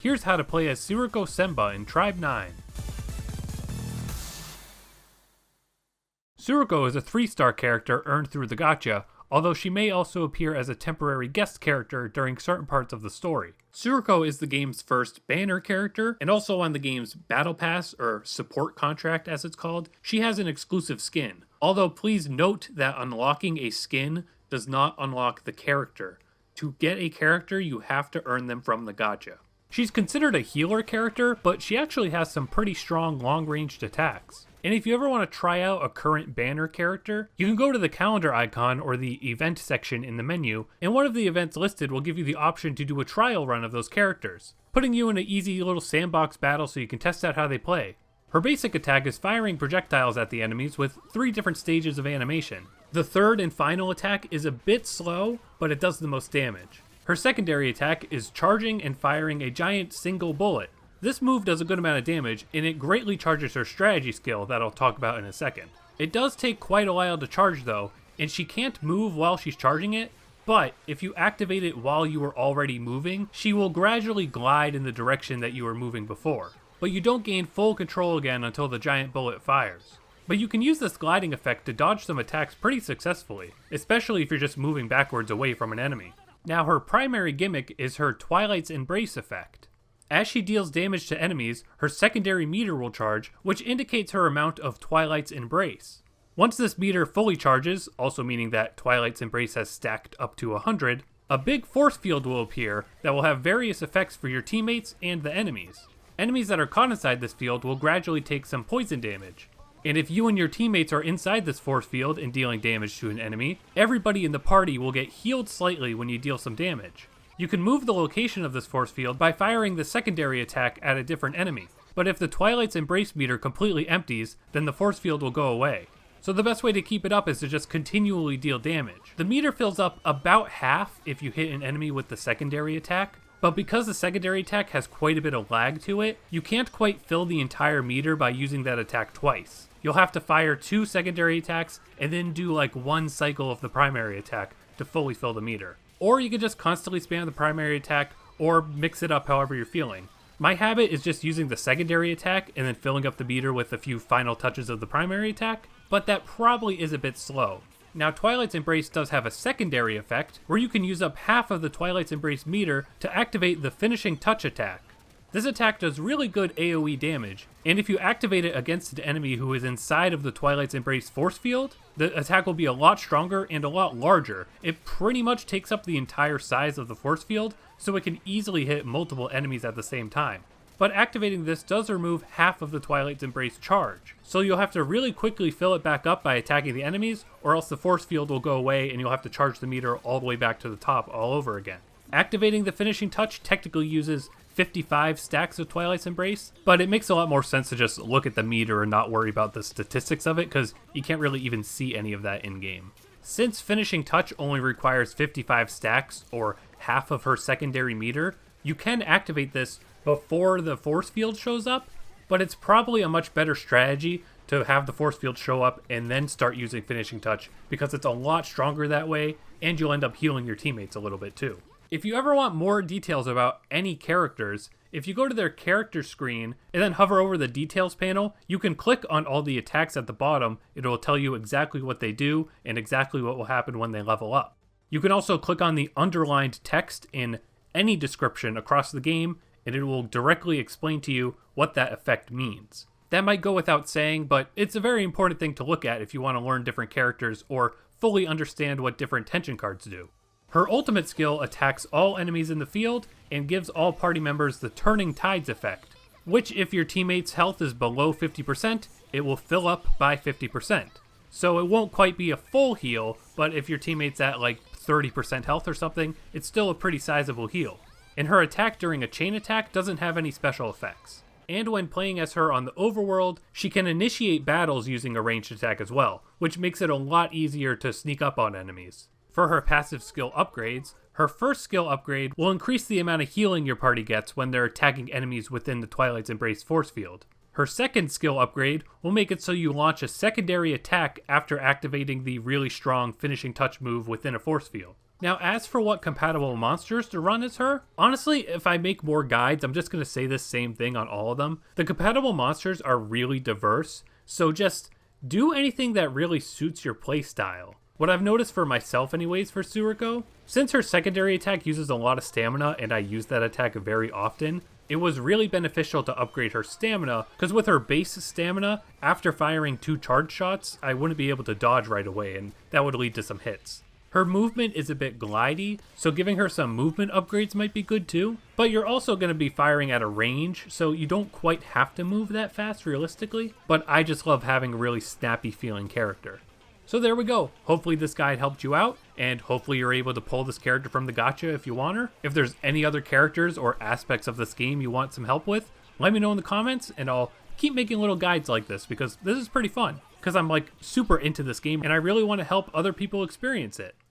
Here's how to play as Tsuruko Semba in Tribe 9. Tsuruko is a 3-star character earned through the gacha, although she may also appear as a temporary guest character during certain parts of the story. Tsuruko is the game's first banner character, and also on the game's Battle Pass, or support contract as it's called, she has an exclusive skin. Although please note that unlocking a skin does not unlock the character. To get a character, you have to earn them from the gacha. She's considered a healer character, but she actually has some pretty strong long-ranged attacks. And if you ever want to try out a current banner character, you can go to the calendar icon or the event section in the menu, and one of the events listed will give you the option to do a trial run of those characters, putting you in an easy little sandbox battle so you can test out how they play. Her basic attack is firing projectiles at the enemies with 3 different stages of animation. The third and final attack is a bit slow, but it does the most damage. Her secondary attack is charging and firing a giant single bullet. This move does a good amount of damage, and it greatly charges her strategy skill that I'll talk about in a second. It does take quite a while to charge though, and she can't move while she's charging it, but if you activate it while you were already moving, she will gradually glide in the direction that you were moving before. But you don't gain full control again until the giant bullet fires. But you can use this gliding effect to dodge some attacks pretty successfully, especially if you're just moving backwards away from an enemy. Now her primary gimmick is her Twilight's Embrace effect. As she deals damage to enemies, her secondary meter will charge, which indicates her amount of Twilight's Embrace. Once this meter fully charges, also meaning that Twilight's Embrace has stacked up to 100, a big force field will appear that will have various effects for your teammates and the enemies. Enemies that are caught inside this field will gradually take some poison damage. And if you and your teammates are inside this force field and dealing damage to an enemy, everybody in the party will get healed slightly when you deal some damage. You can move the location of this force field by firing the secondary attack at a different enemy, but if the Twilight's Embrace meter completely empties, then the force field will go away. So the best way to keep it up is to just continually deal damage. The meter fills up about half if you hit an enemy with the secondary attack, but because the secondary attack has quite a bit of lag to it, you can't quite fill the entire meter by using that attack twice. You'll have to fire 2 secondary attacks and then do like 1 cycle of the primary attack to fully fill the meter. Or you can just constantly spam the primary attack or mix it up however you're feeling. My habit is just using the secondary attack and then filling up the meter with a few final touches of the primary attack, but that probably is a bit slow. Now Twilight's Embrace does have a secondary effect where you can use up half of the Twilight's Embrace meter to activate the Finishing Touch attack. This attack does really good AoE damage, and if you activate it against an enemy who is inside of the Twilight's Embrace force field, the attack will be a lot stronger and a lot larger. It pretty much takes up the entire size of the force field, so it can easily hit multiple enemies at the same time. But activating this does remove half of the Twilight's Embrace charge, so you'll have to really quickly fill it back up by attacking the enemies, or else the force field will go away and you'll have to charge the meter all the way back to the top all over again. Activating the Finishing Touch technically uses 55 stacks of Twilight's Embrace, but it makes a lot more sense to just look at the meter and not worry about the statistics of it, because you can't really even see any of that in-game. Since Finishing Touch only requires 55 stacks, or half of her secondary meter, you can activate this before the force field shows up, but it's probably a much better strategy to have the force field show up and then start using Finishing Touch, because it's a lot stronger that way, and you'll end up healing your teammates a little bit too. If you ever want more details about any characters, if you go to their character screen and then hover over the details panel, you can click on all the attacks at the bottom. It will tell you exactly what they do and exactly what will happen when they level up. You can also click on the underlined text in any description across the game, and it will directly explain to you what that effect means. That might go without saying, but it's a very important thing to look at if you want to learn different characters or fully understand what different tension cards do. Her ultimate skill attacks all enemies in the field and gives all party members the Turning Tides effect, which if your teammate's health is below 50%, it will fill up by 50%. So it won't quite be a full heal, but if your teammate's at like 30% health or something, it's still a pretty sizable heal. And her attack during a chain attack doesn't have any special effects. And when playing as her on the overworld, she can initiate battles using a ranged attack as well, which makes it a lot easier to sneak up on enemies. For her passive skill upgrades, her first skill upgrade will increase the amount of healing your party gets when they're attacking enemies within the Twilight's Embrace force field. Her second skill upgrade will make it so you launch a secondary attack after activating the really strong Finishing Touch move within a force field. Now, as for what compatible monsters to run as her, honestly, if I make more guides, I'm just going to say this same thing on all of them. The compatible monsters are really diverse, so just do anything that really suits your playstyle. What I've noticed for myself anyways for Tsuruko, since her secondary attack uses a lot of stamina and I use that attack very often, it was really beneficial to upgrade her stamina, because with her base stamina, after firing 2 charge shots, I wouldn't be able to dodge right away, and that would lead to some hits. Her movement is a bit glidey, so giving her some movement upgrades might be good too, but you're also going to be firing at a range, so you don't quite have to move that fast realistically, but I just love having a really snappy feeling character. So there we go. Hopefully this guide helped you out, and hopefully you're able to pull this character from the gacha if you want her. If there's any other characters or aspects of this game you want some help with, let me know in the comments, and I'll keep making little guides like this, because this is pretty fun. Because I'm like super into this game, and I really want to help other people experience it.